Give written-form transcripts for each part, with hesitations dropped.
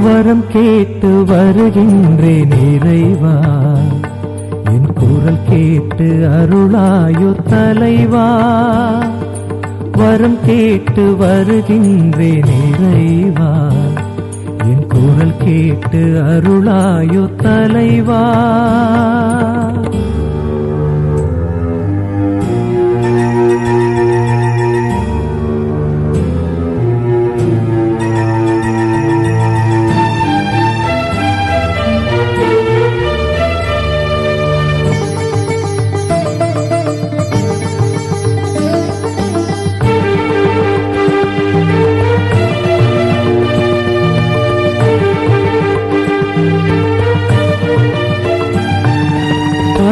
வரம் கேட்டு வருகின்றேன் இறைவா, என் குரல் கேட்டு அருளாயோ தலைவா. வரம் கேட்டு வருகின்றேன் இறைவா, என் குரல் கேட்டு அருளாயோ தலைவா.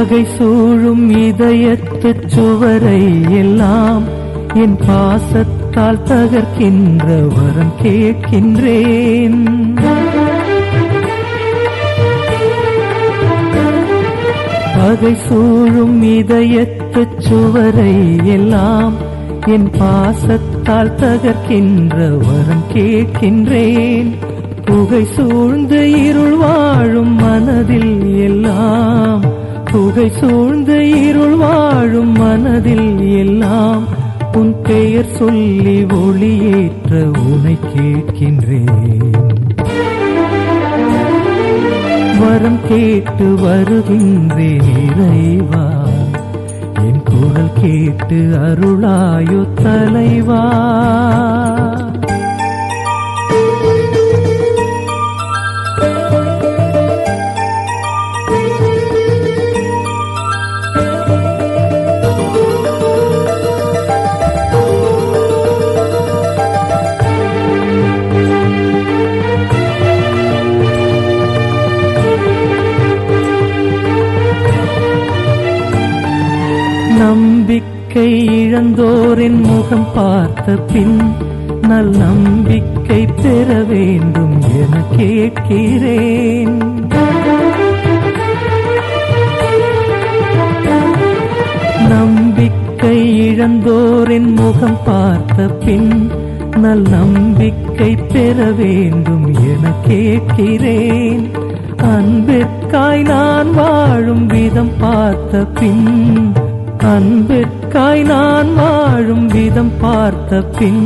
பகை சூழும் இதயத்து சுவரை எல்லாம் என் பாசத்தால் தகர்க்கின்ற வரம் கேட்கின்றேன். பகை சூழும் இதயத்து சுவரை எல்லாம் என் பாசத்தால் தகர்க்கின்ற வரம் கேட்கின்றேன். புகை சூழ்ந்து இருள் வாழும் மனதில் எல்லாம், புகை சூழ்ந்து இருள் வாழும் மனதில் எல்லாம் உன் பெயர் சொல்லி ஒளியேற்ற உனை கேட்கின்றேன். வரம் கேட்டு வருகின்றேன் இறைவா, என் குரல் கேட்டு அருளாயோ தலைவா. நம்பிக்கை இழந்தோரின் முகம் பார்த்த பின் நல் நம்பிக்கை பெற வேண்டும் என கேட்கிறேன். நம்பிக்கை இழந்தோரின் முகம் பார்த்த பின் நல் நம்பிக்கை பெற வேண்டும் என கேட்கிறேன். அன்பிற்காய் நான் வாழும் விதம் பார்த்த பின், அன்பிற்காய் நான் வாழும் விதம் பார்த்த பின்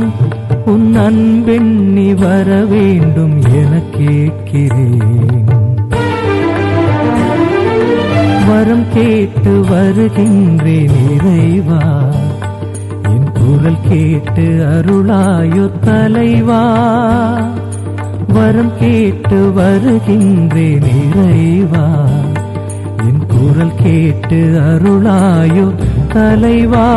உன் அன்பெண்ணி வர வேண்டும் என கேட்கிறேன். வரம் கேட்டு வருகின்றேன் இறைவா, என் குரல் கேட்டு அருளாயோ தலைவா. வரம் கேட்டு வருகின்றேன் இறைவா, என் குரல் கேட்டு அருளாயோ தலைவா.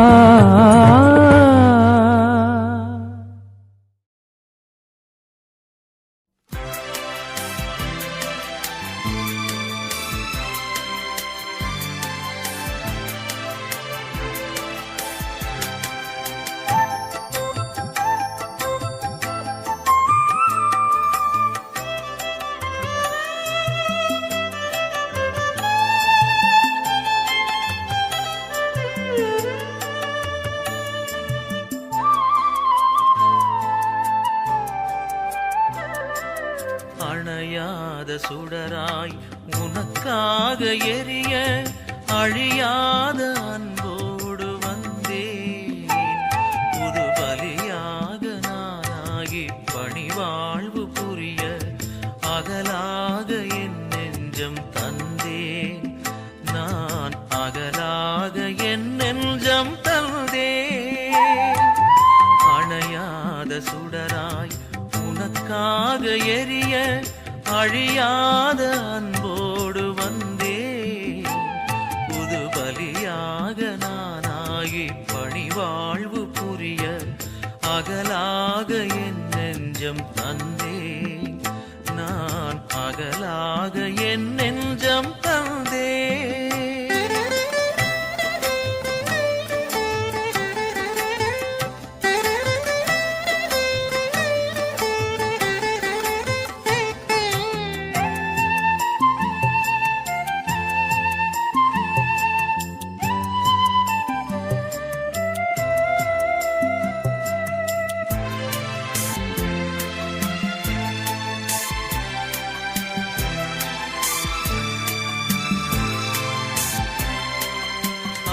அணையாத சுடராய் உனக்காக எரிய அழியாத அன்போடு வந்தேன். புது பலியாக நானாகி பணிவாழ்வு புரிய அகலாக என் நெஞ்சம் தந்தேன். நான் அகலாக என் நெஞ்சம் தந்தேன். அணையாத சுடராய் உனக்காக எரிய அழியாத அன்போடு வந்தேன். புது பலியாக நானாகி பணிவாழ்வு புரிய அகலாக என் நெஞ்சம் தந்தேன். நான் அகலாக என் நெஞ்சம் தந்தேன்.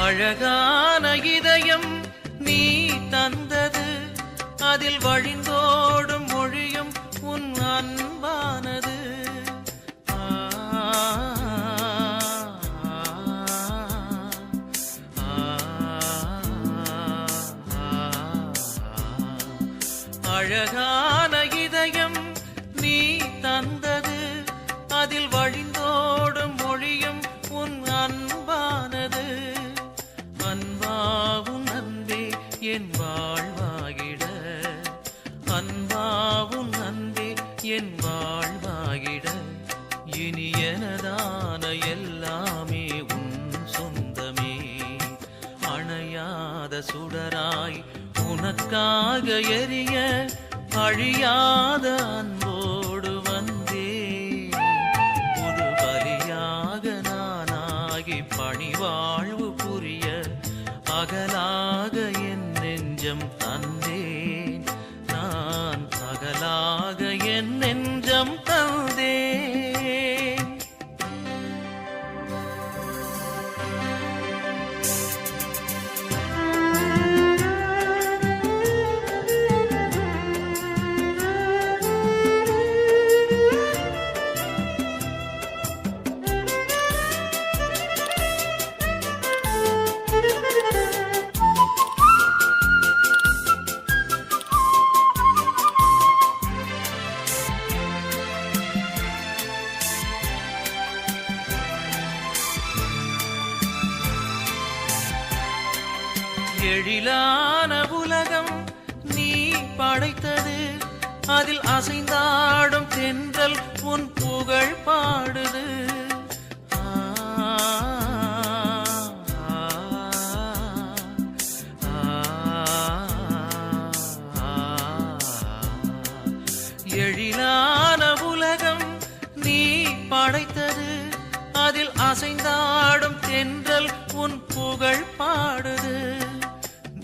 அழகான இதயம் நீ தந்தது, அதில் வழிந்தோடும் மொழியும் உன் அன்பானது. அழகான இதயம் நீ தந்தது, அதில் வழிந்தோடும் மொழியும் உன் அன்பானது. அன்பாவும் அன்பே என் வாழ்வாகிட, அன்பாவும் அன்பே என் வாழ்வாகிட, இனி எனதான எல்லாமே உன் சொந்தமே. அணையாத சுடராய் உனக்காக எரிய, அழியாத அன்போடு வந்தே. புது பலியாக நானாகி பணிவாழ்வு புரிய, அகலாக என் நெஞ்சம் தந்தேன். நான் அகலாக என் நெஞ்சம் தந்தேன். எழிலான உலகம் நீ படைத்தது, அதில் அசைந்தாடும் தென்றல் உன் புகழ் பாடுது. எழிலான உலகம் நீ படைத்தது, அதில் அசைந்தாடும் தென்றல் உன் புகழ் பாடுது.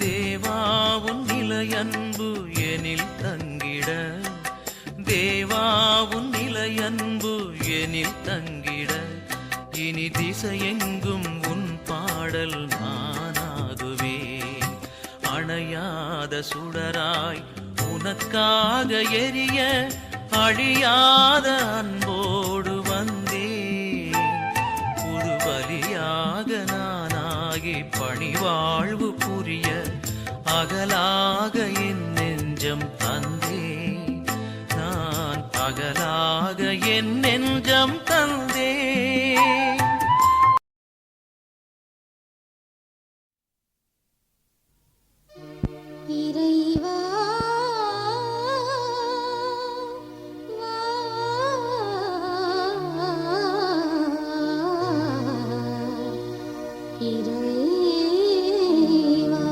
தேவாவுன் நிலையன்பு எனில் தங்கிட, தேவாவுன் நிலையன்பு எனில் தங்கிட, இனி திசையெங்கும் உன் பாடல் நானாகுவேன். அணையாத சுடராய் உனக்காக எரிய, அழியாத அன்போடு வந்தேன். புது பலியாக நானாகி பணிவாழ்வு புரிய, அகலாக என் நெஞ்சம் தந்தேன். நான் அகலாக என் நெஞ்சம் தந்தேன். இறைவா இறைவா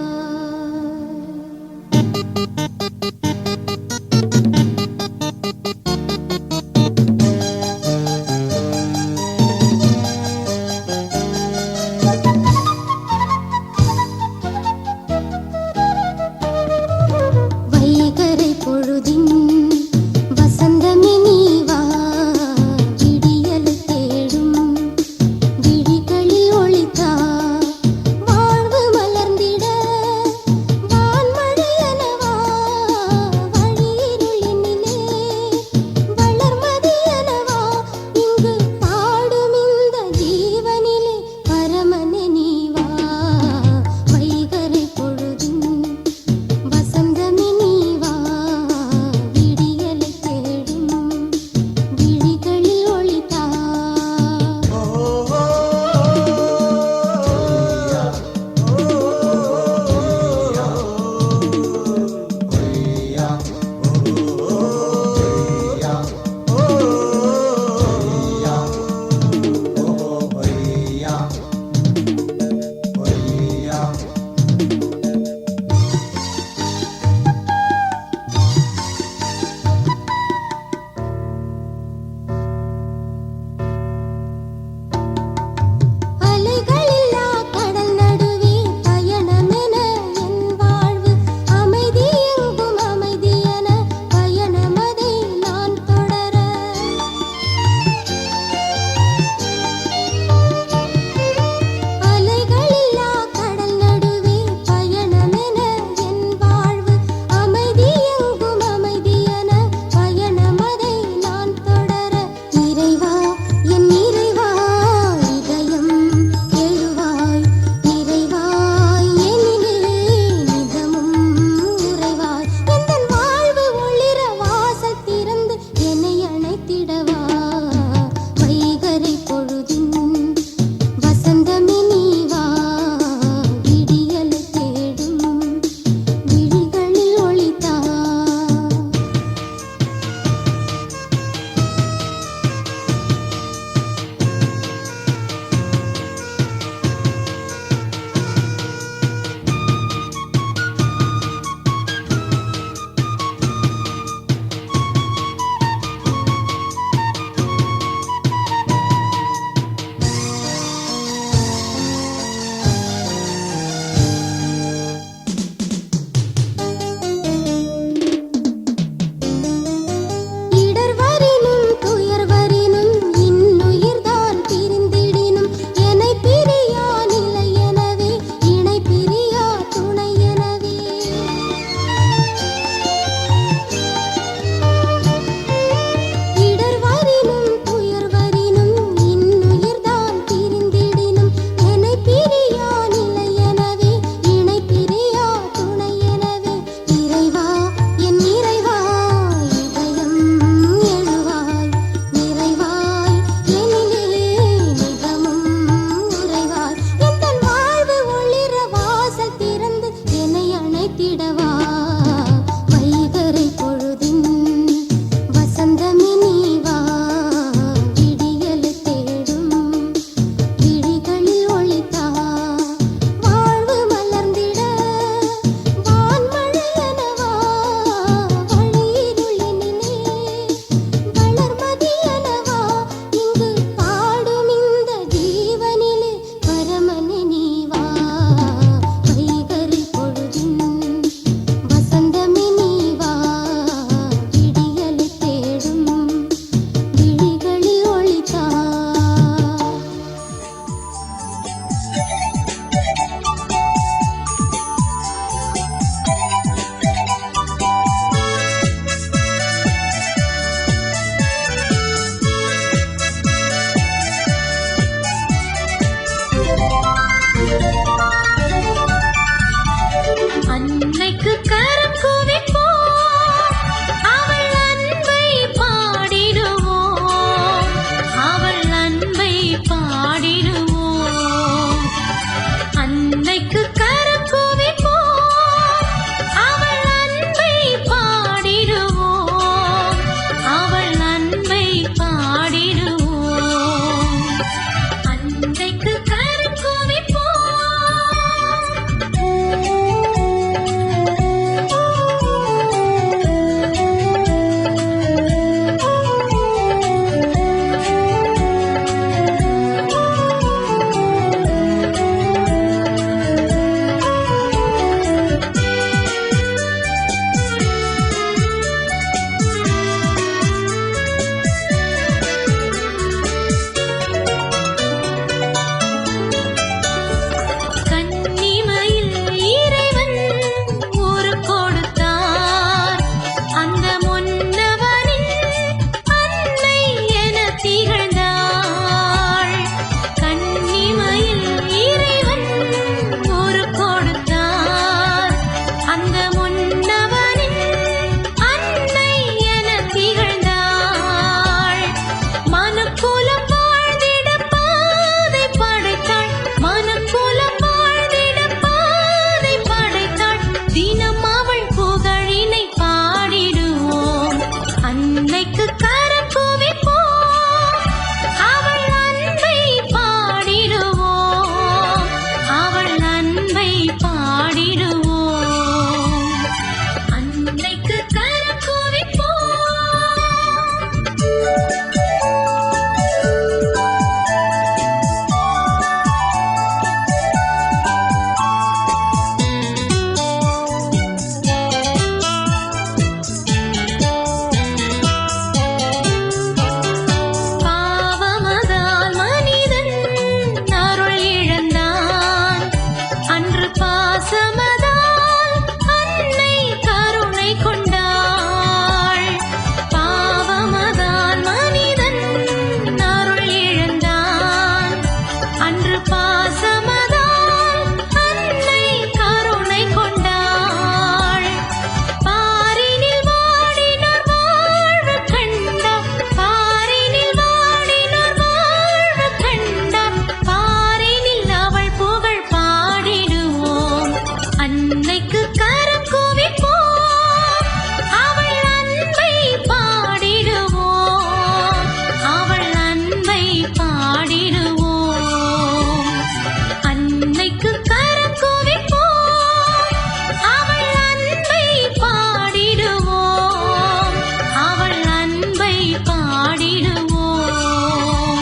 பாடிடுவோம்,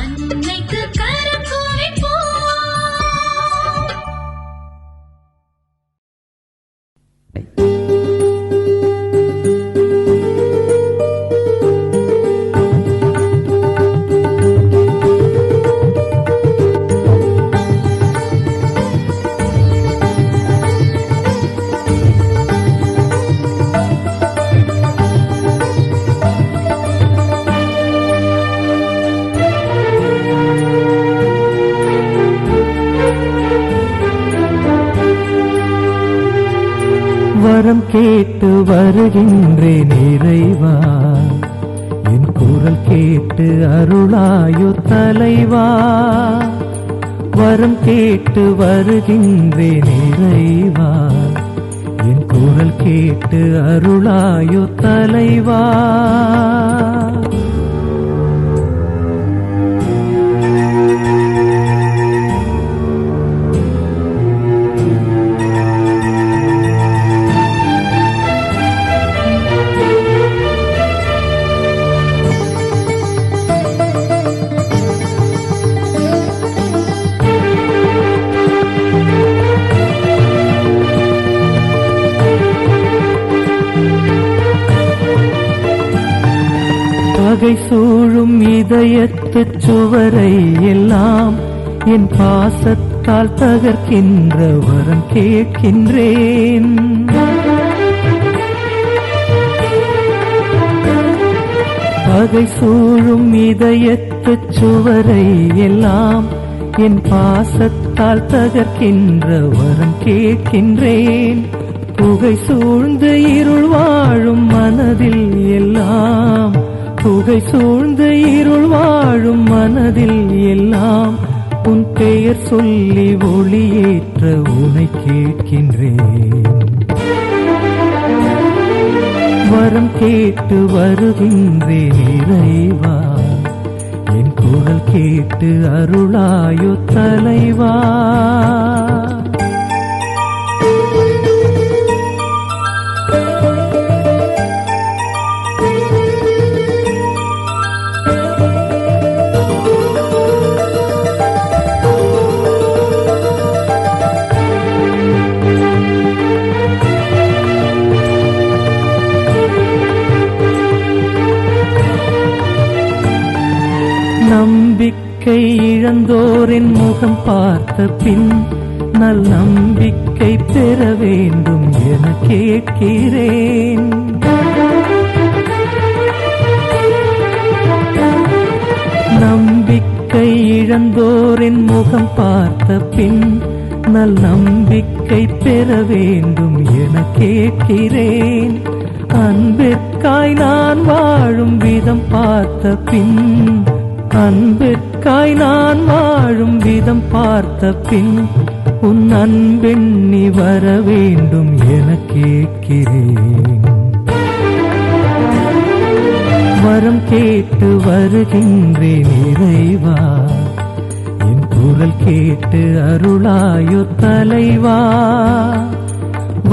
அன்னைக்கு கரம் குவிப்போம். வரம் கேட்டு வருகின்றேன் இறைவா, என் குரல் கேட்டு அருளாயோ தலைவா. வரம் கேட்டு வருகின்றேன் இறைவா, என் குரல் கேட்டு அருளாயோ தலைவா. பகை சூழும் இதயத்துச் சுவரை எல்லாம் என் பாசத்தால் தகர்க்கின்ற வரம் கேட்கின்றேன். பகை சூழும் இதயத்துச் சுவரை எல்லாம் என் பாசத்தால் தகர்க்கின்ற வரம் கேட்கின்றேன். புகை சூழ்ந்து இருள் வாழும் மனதில் எல்லாம், புகை சூழ்ந்து இருள் வாழும் மனதில் எல்லாம் உன் பெயர் சொல்லி ஒளியேற்ற உனை கேட்கின்றேன். வரம் கேட்டு வருகின்றேன் இறைவா, என் குரல் கேட்டு அருளாயோ தலைவா. நம்பிக்கை இழந்தோரின் முகம் பார்த்த பின் நல் நம்பிக்கை பெற வேண்டும் என கேட்கிறேன். நம்பிக்கை இழந்தோரின் முகம் பார்த்த பின் நல் நம்பிக்கை பெற வேண்டும் என கேட்கிறேன். அன்பிற்காய் நான் வாழும் விதம் பார்த்த பின், அன்பிற்காய் நான் வாழும் விதம் பார்த்த பின் உன் அன்பெண்ணி வர வேண்டும் என கேட்கிறேன். வரம் கேட்டு வருகின்றேன் இறைவா, என் குரல் கேட்டு அருளாயோ தலைவா.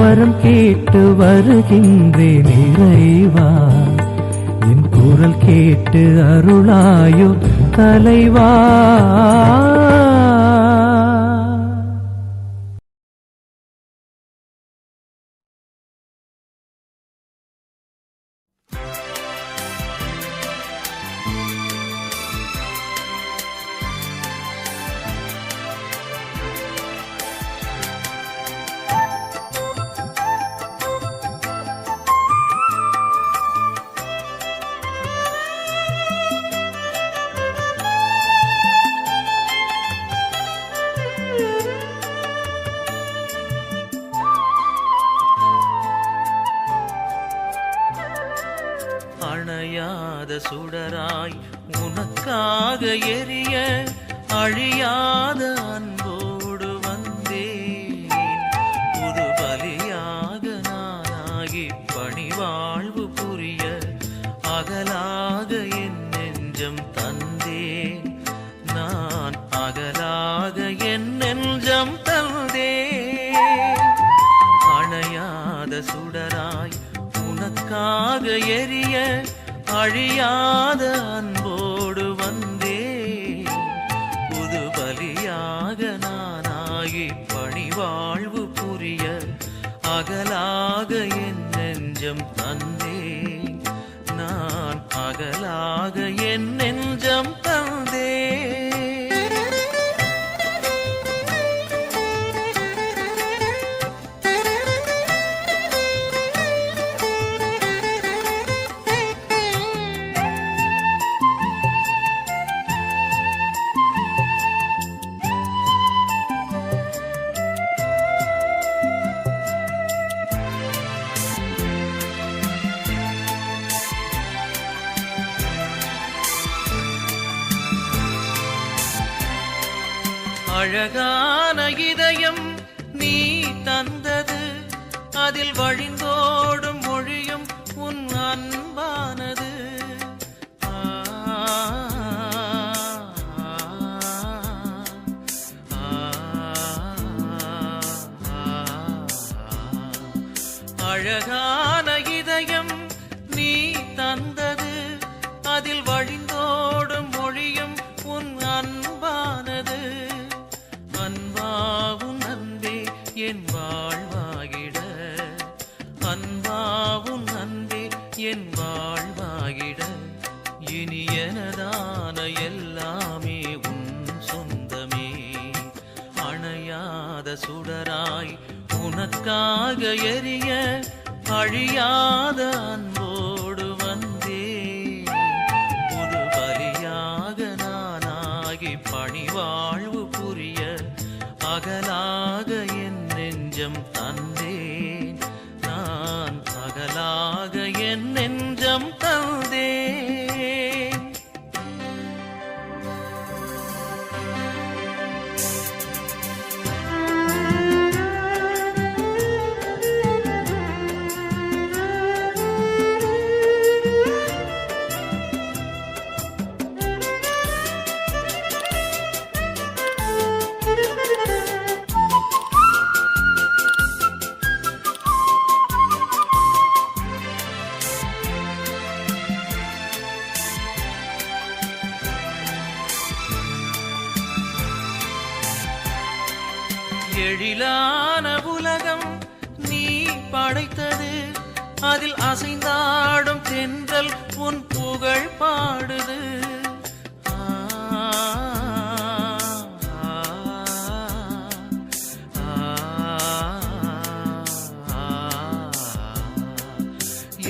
வரம் கேட்டு வருகின்றேன் இறைவா, என் குரல் கேட்டு அருளாயோ தலைவா. அணையாத சுடராய் உனக்காக எரிய அழியாத அன்போடு வந்தேன். புது பலியாக நானாகி பணிவாழ்வு புரிய அகலாக என் நெஞ்சம் தந்தேன். நான் அகலாக என் நெஞ்சம் தந்தேன். அணையாத சுடராய் உனக்காக எரிய அழியாத அன்போடு வந்தேன். புது பலியாக நானாகி பணிவாழ்வு புரிய அகலாக என் நெஞ்சம் தந்தேன். நான் அகலாக என் நெஞ்சம் தந்தேன். அழகான இதயம் நீ தந்தது, அதில் வழிந்தோடும் மொழியும் உன் அன்பானது. அழகான இதயம் நீ தந்தது, அதில் வழிந்தோடும் மொழியும் உன் அன்பானது. அன்பாவும் அன்பே என் வாழ்வாகிட, அன்பாவும் அன்பே என் வாழ்வாகிட, இனி எனதான எல்லாமே உன் சொந்தமே. அணையாத சுடராய் உனக்காக எரிய அழியாத அன்போடு வந்தேன். புது பலியாக நானாகி பணிவாழ்வு புரிய அகலாக என் நெஞ்சம் தந்தேன். நான் அகலாக என் நெஞ்சம் தந்தேன். எழிலான உலகம் நீ படைத்தது, அதில் அசைந்தாடும் தென்றல் உன் புகழ் பாடுது.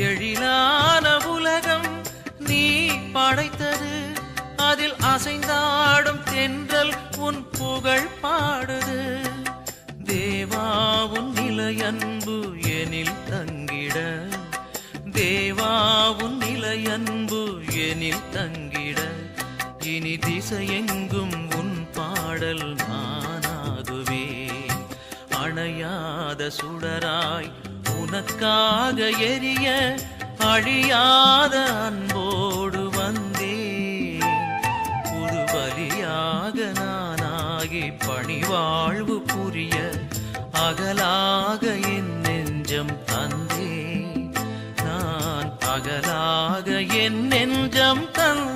எழிலான உலகம் நீ படைத்தது, அதில் அசைந்தாடும் தென்றல் உன் புகழ் பாடுது. தேவாவுன் நிலையன்பு எனில் தங்கிட, தேவாவுன் நிலையன்பு எனில் தங்கிட, இனி திசையெங்கும் உன் பாடல் நானாகுவேன். அணையாத சுடராய் உனக்காக எரிய அழியாத அன்போடு வந்தேன். புது பலியாக நானாகி பணிவாழ்வு புரிய அகலாக என் நெஞ்சம் தந்தேன். நான் அகலாக என் நெஞ்சம் தந்தேன்.